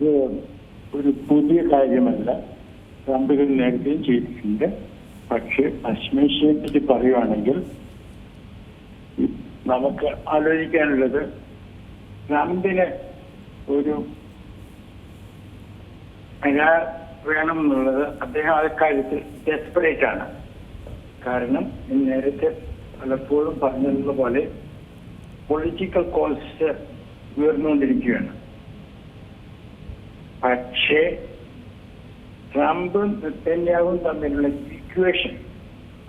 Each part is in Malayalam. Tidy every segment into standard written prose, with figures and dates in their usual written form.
ഇത് ഒരു പുതിയ കാര്യമല്ല. ട്രംപ് ഇത് നേരത്തെയും ചെയ്തിട്ടുണ്ട്. പക്ഷെ പശ്ചിമേഷ്യയെ പറ്റി പറയുവാണെങ്കിൽ നമുക്ക് ആലോചിക്കാനുള്ളത്, ട്രംപിന് ഒരു വേണം എന്നുള്ളത് അദ്ദേഹം ആ കാര്യത്തിൽ ഡെസ്പറേറ്റ് ആണ്. കാരണം നേരത്തെ പലപ്പോഴും പറഞ്ഞതുള്ള പോലെ പൊളിറ്റിക്കൽ കോൾസ് ഉയർന്നുകൊണ്ടിരിക്കുകയാണ്. പക്ഷേ ട്രംപും നെതന്യാഹുവും തമ്മിലുള്ള ഇക്വേഷൻ,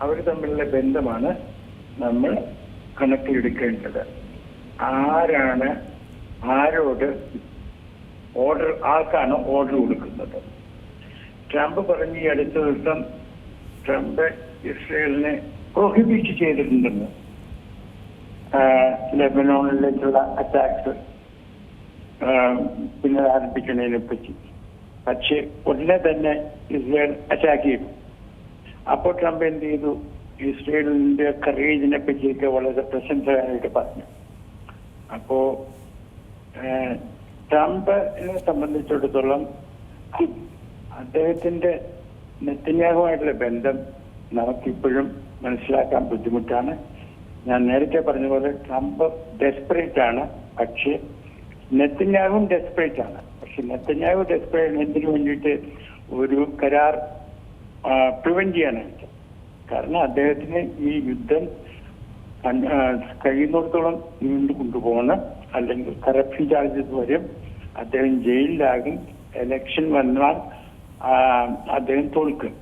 അവർ തമ്മിലുള്ള ബന്ധമാണ് നമ്മൾ കണക്കിലെടുക്കേണ്ടത്. ആരാണ് ആരോട് ആർക്കാണ് ഓർഡർ കൊടുക്കുന്നത്? ട്രംപ് പറഞ്ഞ ഈ അടുത്ത ദിവസം ട്രംപ് ഇസ്രയേലിനെ പ്രൊഹിബിറ്റ് ചെയ്തിട്ടുണ്ടെന്ന്, ലെബനോണിലേക്കുള്ള അറ്റാക്സ് പുനരാരംഭിക്കുന്നതിനെ പറ്റി. പക്ഷെ ഉടനെ തന്നെ ഇസ്രയേൽ അറ്റാക്ക് ചെയ്തു. അപ്പോൾ ട്രംപ് എന്ത് ചെയ്തു? ഇസ്രയേലിന്റെ കറേജിനെ പറ്റിയൊക്കെ വളരെ പ്രശംസകരമായിട്ട് പറഞ്ഞു. അപ്പോ ട്രംപിനെ സംബന്ധിച്ചിടത്തോളം അദ്ദേഹത്തിന്റെ നെതന്യാഹുമായിട്ടുള്ള ബന്ധം നമുക്കിപ്പോഴും മനസ്സിലാക്കാൻ ബുദ്ധിമുട്ടാണ്. ഞാൻ നേരത്തെ പറഞ്ഞ പോലെ ട്രംപ് ഡെസ്പറേറ്റ് ആണ്, പക്ഷെ നെതന്യാഹുവും ഡെസ്പറേറ്റ് ആണ്. പക്ഷെ നെതന്യാഹു ഡെസ്പറേറ്റ് എന്തിനു വേണ്ടിയിട്ട്? ഒരു കരാർ പ്രിവെന്റ് ചെയ്യാനായിട്ട്. കാരണം അദ്ദേഹത്തിന് ഈ യുദ്ധം കഴിയുന്നിടത്തോളം നീണ്ടു കൊണ്ടുപോകണം, അല്ലെങ്കിൽ കറപ്ഷൻ ചാർജസ് വരും, അദ്ദേഹം ജയിലിലാകും, എലക്ഷൻ വന്നാൽ അദ്ദേഹം തോൽക്കും.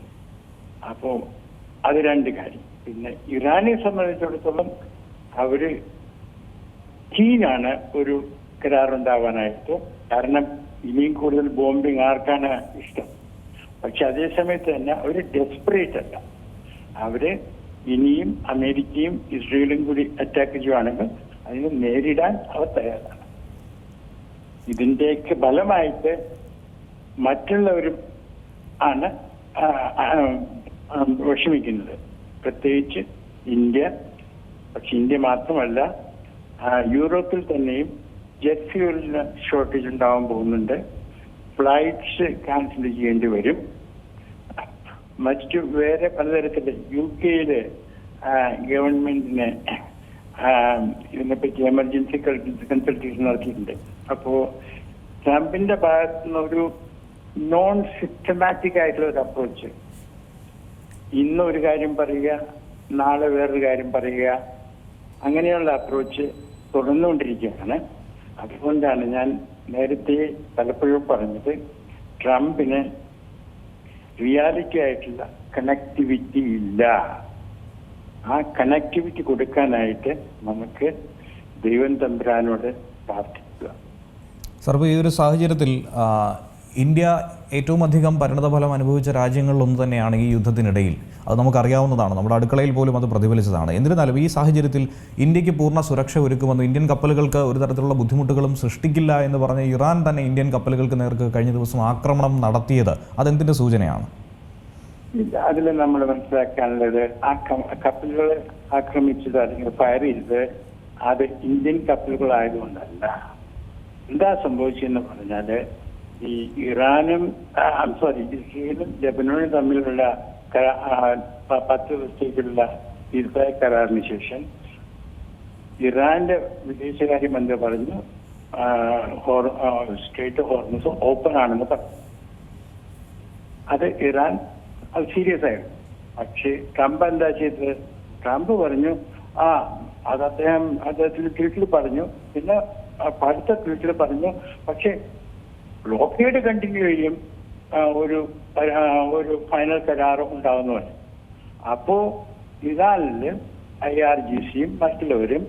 അപ്പോ അത് രണ്ട് കാര്യം. പിന്നെ ഇറാനെ സംബന്ധിച്ചിടത്തോളം അവര് കീനാണ് ഒരു കരാറുണ്ടാവാനായിട്ട്. കാരണം ഇനിയും കൂടുതൽ ബോംബിങ് ആർക്കാണ് ഇഷ്ടം? പക്ഷെ അതേസമയത്ത് തന്നെ അവര് ഡെസ്പറേറ്റ് അല്ല. അവര് ഇനിയും അമേരിക്കയും ഇസ്രയേലും കൂടി അറ്റാക്ക് ചെയ്യുകയാണെങ്കിൽ അതിനെ നേരിടാൻ അവർ തയ്യാറാണ്. ഇതിന്റെയൊക്കെ ഫലമായിട്ട് മറ്റുള്ളവരും ആണ് വിഷമിക്കുന്നത്, പ്രത്യേകിച്ച് ഇന്ത്യ. പക്ഷെ ഇന്ത്യ മാത്രമല്ല, യൂറോപ്പിൽ തന്നെയും ജെറ്റ് ഫ്യൂവലിന് ഷോർട്ടേജ് ഉണ്ടാവാൻ പോകുന്നുണ്ട്. ഫ്ലൈറ്റ്സ് ക്യാൻസൽ ചെയ്യേണ്ടി വരും. മറ്റു വേറെ പലതരത്തില് UK-യില് ഗവൺമെന്റിന് ഇതിനെപ്പറ്റി എമർജൻസി കൺസൾട്ടേഷൻ നടത്തിയിട്ടുണ്ട്. അപ്പോ ട്രംപിന്റെ ഭാഗത്തു നിന്ന് ഒരു നോൺ സിസ്റ്റമാറ്റിക് ആയിട്ടുള്ള ഒരു അപ്രോച്ച്, ഇന്ന് ഒരു കാര്യം പറയുക, നാളെ വേറൊരു കാര്യം പറയുക, അങ്ങനെയുള്ള അപ്രോച്ച് തുടർന്നുകൊണ്ടിരിക്കുകയാണ്. അതുകൊണ്ടാണ് ഞാൻ നേരത്തെ പലപ്പോഴും പറഞ്ഞത്, ട്രംപിന് റിയാലിറ്റി ആയിട്ടുള്ള കണക്ടിവിറ്റി ഇല്ല. ആ കണക്ടിവിറ്റി കൊടുക്കാനായിട്ട് നമുക്ക് ദൈവം തമ്പുരാനോട് പ്രാർത്ഥിക്കുക. സർവ ഈ ഒരു സാഹചര്യത്തിൽ ഇന്ത്യ ഏറ്റവും അധികം പരിണതഫലം അനുഭവിച്ച രാജ്യങ്ങളിലൊന്നു തന്നെയാണ് ഈ യുദ്ധത്തിനിടയിൽ. അത് നമുക്കറിയാവുന്നതാണ്, നമ്മുടെ അടുക്കളയിൽ പോലും അത് പ്രതിഫലിച്ചതാണ്. എന്നിരുന്നാലും ഈ സാഹചര്യത്തിൽ ഇന്ത്യക്ക് പൂർണ്ണ സുരക്ഷ ഒരുക്കുമെന്ന്, ഇന്ത്യൻ കപ്പലുകൾക്ക് ഒരു തരത്തിലുള്ള ബുദ്ധിമുട്ടുകളും സൃഷ്ടിക്കില്ല എന്ന് പറഞ്ഞ ഇറാൻ തന്നെ ഇന്ത്യൻ കപ്പലുകൾക്ക് നേർക്ക് കഴിഞ്ഞ ദിവസം ആക്രമണം നടത്തിയത് അതെന്തിന്റെ സൂചനയാണ്? അതിൽ നമ്മൾ മനസ്സിലാക്കാനുള്ളത്, ആ കപ്പലുകളെ ആക്രമിച്ചത് അല്ലെങ്കിൽ ഫയർ ചെയ്തത് അത് ഇന്ത്യൻ കപ്പലുകളായതുകൊണ്ടല്ല. എന്താ സംഭവിച്ചെന്ന് പറഞ്ഞാല്, ഈ ഇറാനും ഇസ്രയേലും ലെബനോനും തമ്മിലുള്ള 10 ദിവസത്തേക്കുള്ള തീർപ്പായ കരാറിന് ശേഷം ഇറാന്റെ വിദേശകാര്യമന്ത്രി പറഞ്ഞു സ്ട്രേറ്റ് ഹോർമസ് ഓപ്പൺ ആണെന്ന് പറഞ്ഞു. അത് ഇറാൻ അത് സീരിയസ് ആയിരുന്നു. പക്ഷേ ട്രംപ് എന്താ ചെയ്തത്? ട്രംപ് പറഞ്ഞു അത് അദ്ദേഹത്തിന്റെ ട്വീറ്റിൽ പറഞ്ഞു. പിന്നെ അടുത്ത ട്വീറ്റിൽ പറഞ്ഞു, പക്ഷെ ബ്ലോക്കേഡ് കണ്ടിന്യൂ ചെയ്യും, ഒരു ഫൈനൽ കരാർ ഉണ്ടാവുന്നു പറഞ്ഞു. അപ്പോ ഇറാനില് IRGCയും മറ്റുള്ളവരും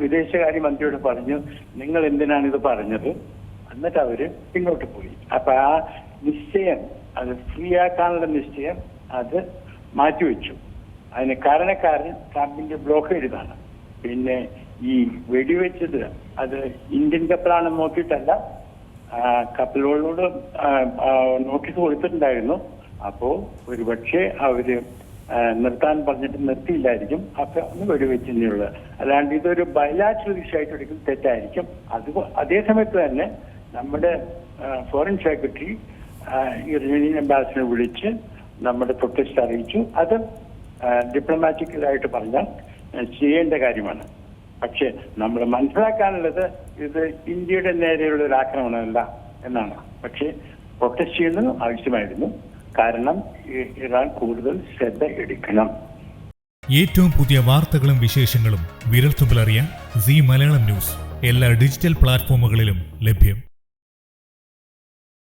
വിദേശകാര്യമന്ത്രിയോട് പറഞ്ഞു, നിങ്ങൾ എന്തിനാണ് ഇത് പറഞ്ഞത്? എന്നിട്ട് അവര് പിന്നോട്ട് പോയി. അപ്പൊ ആ നിശ്ചയം, അത് ഫ്രീ ആക്കാനുള്ള നിശ്ചയം അത് മാറ്റിവെച്ചു. അതിന് കാരണക്കാരൻ ട്രംപിന്റെ ബ്ലോക്കേഡ് ഇതാണ്. പിന്നെ ഈ വെടിവെച്ചത് അത് ഇന്ത്യൻ കപ്പലാണെന്ന് നോക്കിയിട്ടല്ല, കപ്പലുകളോട് നോട്ടീസ് കൊടുത്തിട്ടുണ്ടായിരുന്നു. അപ്പോ ഒരുപക്ഷെ അവര് നിർത്താൻ പറഞ്ഞിട്ട് നിർത്തിയില്ലായിരിക്കും. അപ്പൊ ഒന്ന് വെടിവെച്ചെന്നുള്ളത്. അല്ലാണ്ട് ഇതൊരു ബയലാറ്ററൽ ഇഷ്യൂ ആയിട്ട് ഒരിക്കലും തെറ്റായിരിക്കും. അതേ സമയത്ത് തന്നെ നമ്മുടെ ഫോറിൻ സെക്രട്ടറി ഇറാനിയൻ അംബാസിഡറെ വിളിച്ച് നമ്മുടെ പ്രൊട്ടസ്റ്റ് അറിയിച്ചു. അത് ഡിപ്ലോമാറ്റിക്കലായിട്ട് പറഞ്ഞാൽ ചെയ്യേണ്ട കാര്യമാണ്. പക്ഷെ നമ്മൾ മനസ്സിലാക്കാനുള്ളത് ഇത് ഇന്ത്യയുടെ നേരെയുള്ള ഒരു ആക്രമണമല്ല എന്നാണ്. പക്ഷേ പ്രൊട്ടസ്റ്റ് ചെയ്യുന്നത് ആവശ്യമായിരുന്നു. കാരണം ഇറാൻ കൂടുതൽ ശ്രദ്ധ എടുക്കണം. ഏറ്റവും പുതിയ വാർത്തകളും വിശേഷങ്ങളും വിരൽത്തുമ്പിലറിയാൻ സീ മലയാളം ന്യൂസ് എല്ലാ ഡിജിറ്റൽ പ്ലാറ്റ്ഫോമുകളിലും ലഭ്യം.